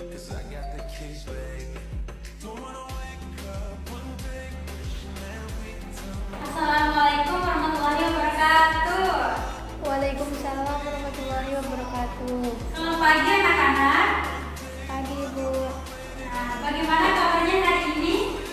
Assalamualaikum warahmatullahi wabarakatuh. Waalaikumsalam warahmatullahi wabarakatuh. Selamat pagi anak-anak. Pagi Bu. Nah, bagaimana kabarnya hari ini?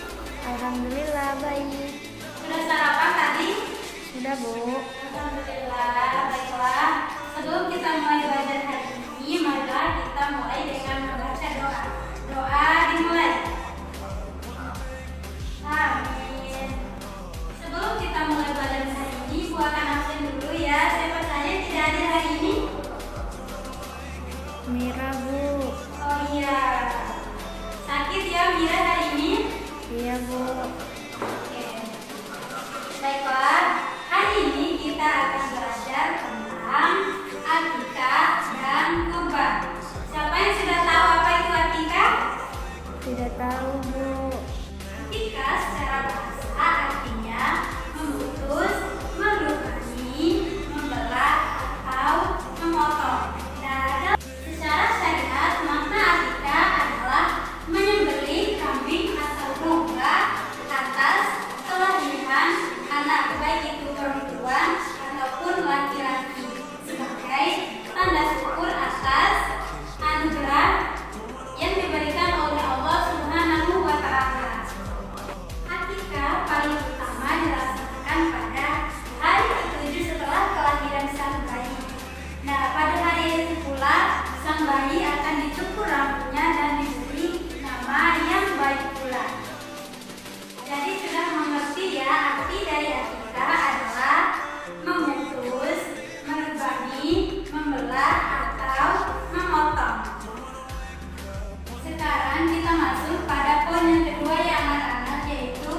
Alhamdulillah baik. Sudah sarapan tadi? Sudah Bu. Alhamdulillah, baiklah. Sebelum kita mulai belajar hari ini, marilah kita mulai dengan membaca doa. Doa dimulai. Amin. Sebelum kita mulai belajar hari ini, Bu akan absen dulu ya. Siapa saja yang tidak hadir hari ini? Mira Bu. Oh iya. Sakit ya Mira hari ini? Iya Bu. Oke. Baiklah, hari ini kita akan belajar tentang akikah dan kurban. Siapa yang sudah tahu apa itu akikah? Tidak tahu Bu. Akikah secara bahasa artinya memutus, melubangi, membelah atau memotong. Nah, secara syariat makna akikah adalah menyembelih kambing atau domba atas kelahiran anak, baik itu perempuan ataupun laki-laki, sebagai tanda syukur atas anugerah yang diberikan oleh Allah Subhanahu wa Ta'ala. Akikah paling utama dilaksanakan pada hari ke-7 setelah kelahiran sang bayi. Nah, pada hari itu pula sang bayi akan dicukur rambutnya dan diberi nama yang baik pula. Jadi sudah mengerti ya, arti dari akikah adalah memutus, melubangi, membelah atau memotong. Sekarang kita masuk pada poin yang kedua ya anak-anak, yaitu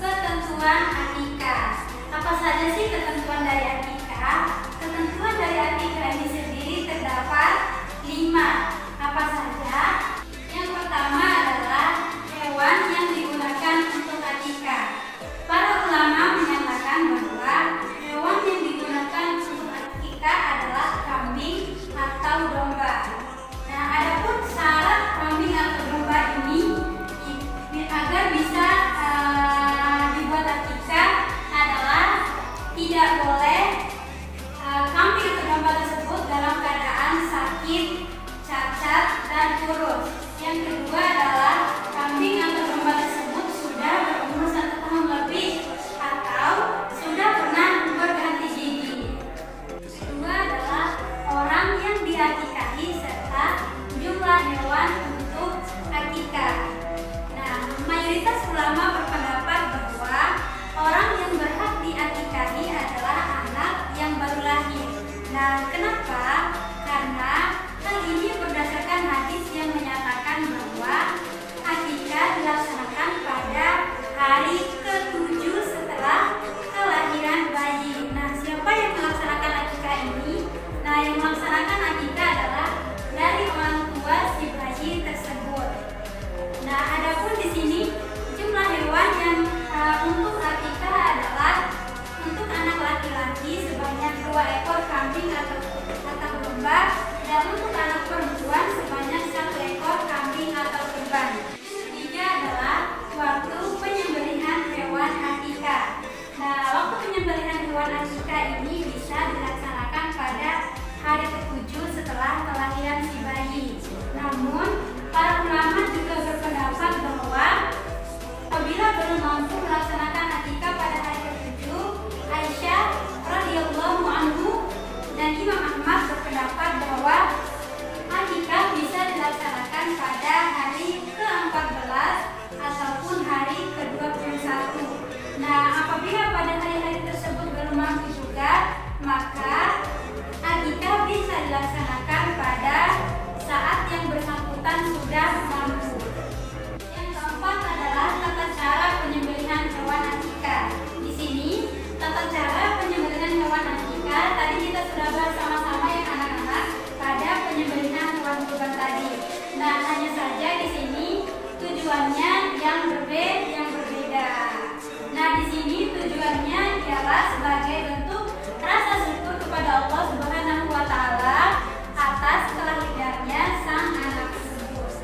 ketentuan akikah. Apa saja sih ketentuan dari akikah? Ketentuan dari akikah ini sendiri terdapat 5. Apa saja? Yang pertama adalah hewan yang digunakan untuk akikah. Para ulama menyatakan bahwa hewan yang digunakan untuk akikah adalah kambing atau domba. Nah, adapun syarat kambing atau domba ini agar bisa dibuat akikah adalah tidak boleh kambing atau domba tersebut dalam keadaan sakit, cacat, dan kurus. Yang kedua adalah kambing atau domba tersebut sudah berumur 1 tahun lebih atau sudah pernah berganti gigi. Kedua adalah orang yang diakikahi serta jumlah hewan untuk akikah. Nah, mayoritas ulama berpendapat bahwa orang yang berhak diakikahi adalah anak yang baru lahir. Nah, kenapa? Karena hal ini berdasarkan hadis yang menyatakan bahwa akikah dilaksanakan pada hari ke-7 setelah kelahiran bayi. Nah, siapa yang melaksanakan akikah ini? Nah, yang melaksanakan akikah adalah dari orang tua si bayi tersebut. Nah, adapun di sini jumlah hewan yang untuk akikah adalah untuk anak laki-laki sebanyak 2 ekor kambing atau domba, dan untuk anak perempuan sebanyak 1 ekor kambing atau kurban. Yang ketiga adalah waktu penyembelihan hewan akikah. Nah, waktu penyembelihan hewan akikah ini bisa dilaksanakan pada hari ke-7 setelah kelahiran si bayi. Namun, para ulama juga berpendapat bahwa apabila belum mampu melaksanakan akikah pada hari ke-7, Aisyah radhiyallahu anhu dan Imam Ahmad berpendapat bahwa akikah bisa dilaksanakan pada hari ke-14 ataupun hari ke-21. Nah, apabila pada hari-hari tersebut belum mampu juga, maka akikah bisa dilaksanakan pada saat yang bersangkutan sudah mampu. Yang keempat adalah tata cara penyembelihan hewan akikah. Di sini tata cara penyembelihan hewan akikah tadi kita sudah bahas sama-sama ya anak-anak pada penyembelihan hewan kurban tadi. Nah, hanya saja di sini tujuannya yang berbeda. Nah, di sini tujuannya ialah sebagai bentuk rasa syukur kepada Allah Subhanahu wa Ta'ala atas kelahirannya sang anak tersebut.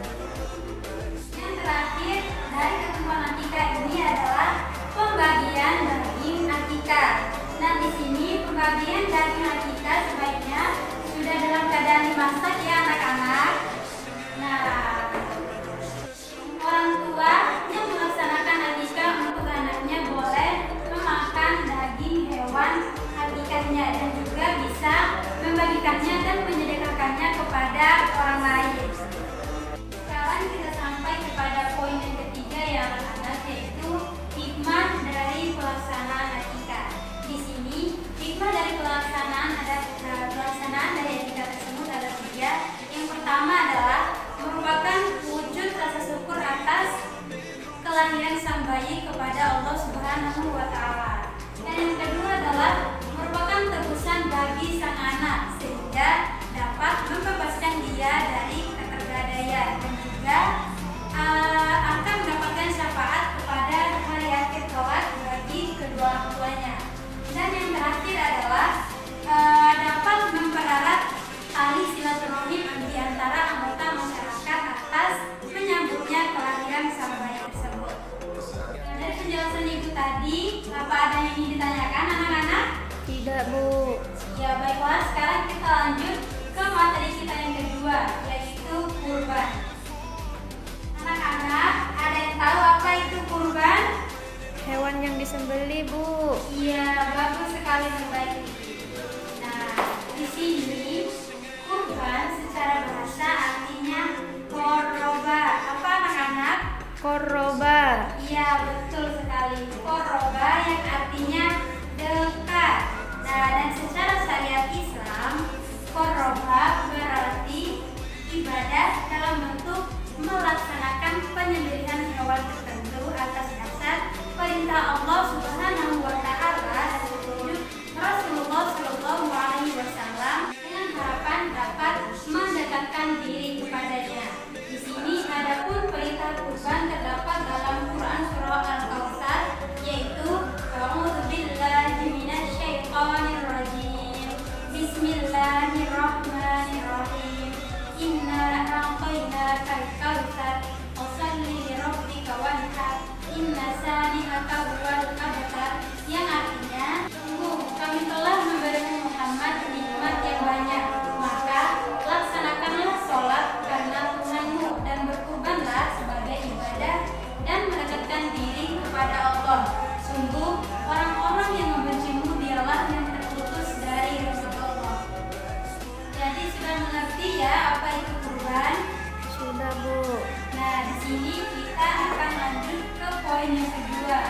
yang kedua,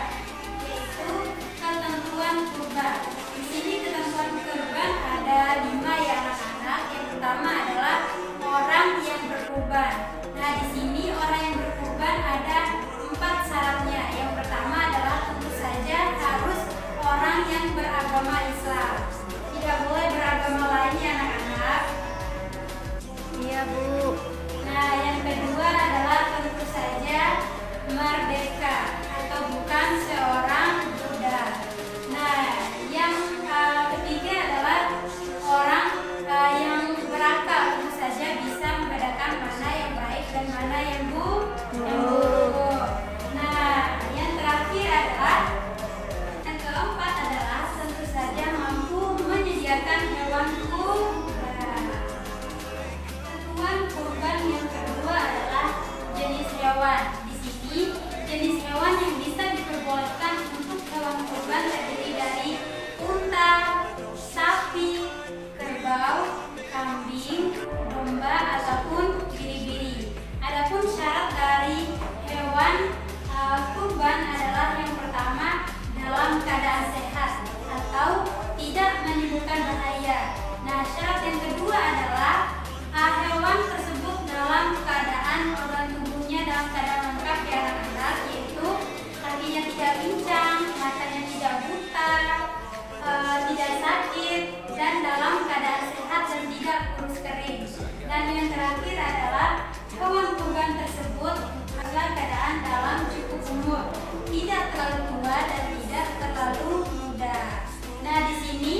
yaitu ketentuan kurban. Di sini ketentuan kurban ada 5 ya anak-anak. Yang pertama adalah orang yang berkurban. Nah, di sini orang yang berkurban ada 4 syaratnya. Yang pertama adalah tentu saja harus orang yang beragama Islam. Tidak boleh beragama lain ya anak-anak. Iya, Bu. Nah, yang kedua adalah tentu saja merdeka atau bukan seorang budak. Nah, yang ketiga adalah orang yang berakal, tentu saja bisa membedakan mana yang baik dan mana yang buruk. Nah, yang terakhir adalah yang keempat adalah tentu saja mampu menyediakan hewan kurban. Ketentuan kurban yang kedua adalah jenis hewan. Di sini jenis hewan yang bisa diperbolehkan untuk hewan kurban terdiri dari unta, sapi, kerbau, kambing, domba ataupun biri-biri. Adapun syarat dari hewan kurban adalah yang pertama dalam keadaan sehat atau tidak menimbulkan bahaya. Nah, syarat yang kedua adalah hewan tersebut dalam keadaan organ tubuhnya dalam keadaan lengkap ya anak-anak, yaitu kakinya tidak pincang, matanya tidak buta, tidak sakit, dan dalam keadaan sehat dan tidak kurus kering. Dan yang terakhir adalah hewan kurban tersebut dalam keadaan dalam cukup umur, tidak terlalu tua dan tidak terlalu muda. Nah, di sini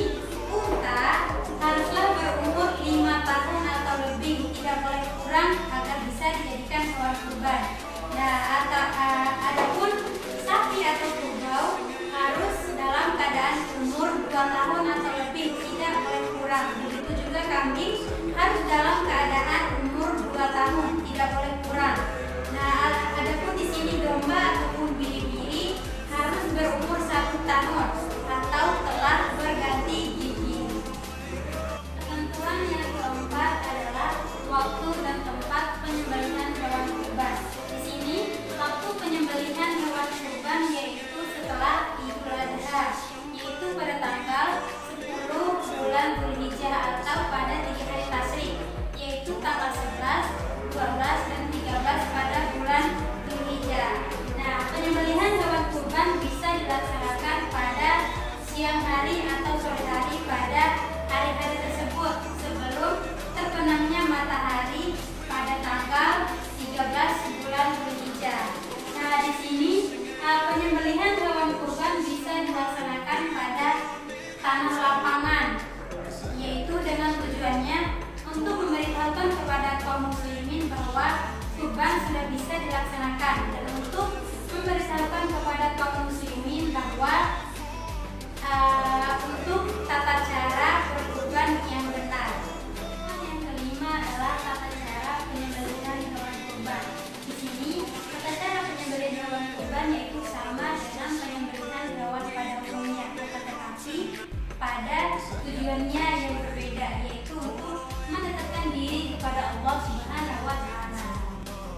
unta haruslah berumur 5 tahun atau lebih, tidak boleh kurang agar bisa dijadikan hewan kurban. Nah, adapun sapi atau kerbau harus dalam keadaan umur 2 tahun atau lebih, tidak boleh kurang. Begitu juga kambing harus dalam keadaan umur 2 tahun, tidak boleh kurang. Nah, adapun di sini domba ataupun biri-biri harus berumur 1 tahun atau telah berganti gigi. Ketentuan yang keempat adalah waktu dan tempat penyembelihan hewan kurban. Di sini waktu penyembelihan hewan kurban yaitu setelah Idul Adha, yaitu pada tanggal 10 bulan Dzulhijjah atau pada 3 hari tasyrik, yaitu tanggal 11, 12 dan 13 pada bulan Dzulhijjah. Nah, penyembelihan hewan kurban bisa dilaksanakan pada siang hari atau sore hari pada hari-hari tersebut sebelum terbenamnya matahari pada tanggal 13 bulan Dzulhijjah. Nah, di sini penyembelihan hewan kurban bisa dilaksanakan pada tanah lapangan, yaitu dengan tujuannya untuk memberitahukan kepada kaum muslimin bahwa kurban sudah bisa dilaksanakan dan untuk memberitahukan kepada kaum muslimin bahwa untuk tata cara berkurban yang benar. Yang kelima adalah tata cara penyembelihan hewan kurban. Di sini tata cara penyembelihan hewan kurban yaitu sama dengan penyembelihan hewan pada umumnya, tetapi pada tujuannya yang berbeda, yaitu untuk mendekatkan diri kepada Allah Subhanahu wa Ta'ala.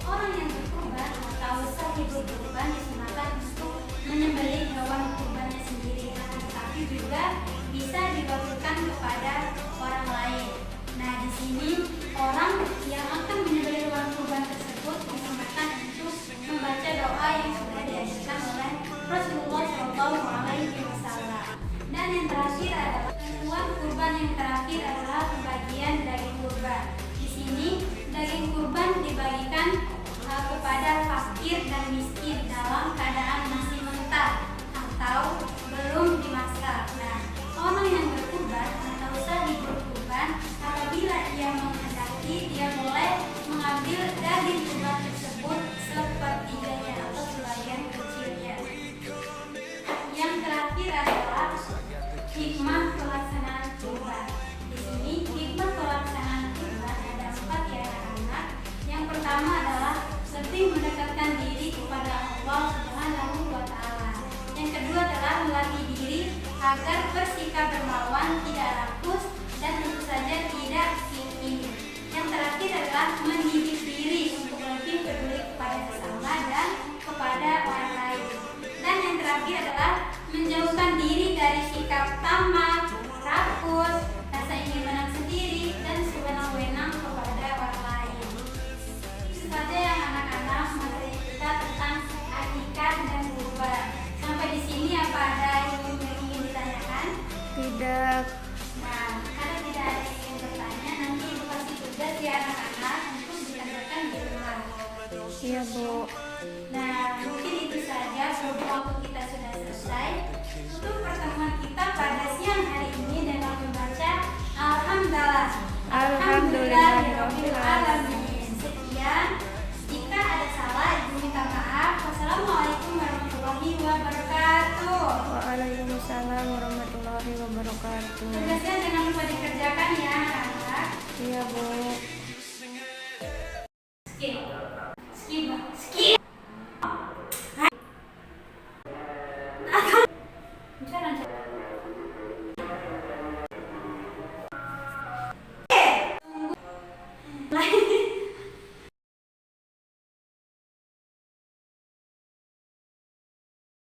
Orang yang berkurban atau sahibul kurban disunahkan untuk menyembelih hewan kurbannya sendiri, tetapi juga bisa diwakilkan kepada orang lain. Nah, di sini orang yang akan menyembelih hewan kurban tersebut disunahkan untuk membaca doa yang sudah diajarkan oleh Rasulullah SAW. Dan yang terakhir adalah hewan kurban yang terakhir adalah pembagian daging kurban. Di sini daging kurban dibagikan kepada fakir dan miskin dalam keadaan masih mentah atau belum dimasak. Nah, orang yang berkurban atau sahibul kurban apabila ia menghendaki, dia boleh mengambil daging kurban tersebut sepertiganya atau sebagian kecilnya. Yang terakhir adalah hikmah pelaksanaan kurban. Di sini hikmah pelaksanaan kurban ada 4 ya anak-anak. Yang pertama adalah lebih mendekatkan diri kepada Allah Subhanahu wa Ta'ala. Yang kedua adalah melatih diri agar bersikap dermawan, tidak rakus, dan tentu saja tidak iri. Yang terakhir adalah mendidik diri untuk lebih peduli kepada sesama dan kepada orang lain. Iya, Bu. Nah, mungkin itu saja problem waktu kita sudah selesai. Untuk pertemuan kita pada siang hari ini dengan membaca Alhamdulillah. Alhamdulillahirabbil Alamin. Sekian. Jika ada salah, Ibu minta maaf. Wassalamualaikum warahmatullahi wabarakatuh. Waalaikumsalam warahmatullahi wabarakatuh. Tugasnya jangan lupa dikerjakan ya, anak-anak. Iya, Bu. Skip. Skip.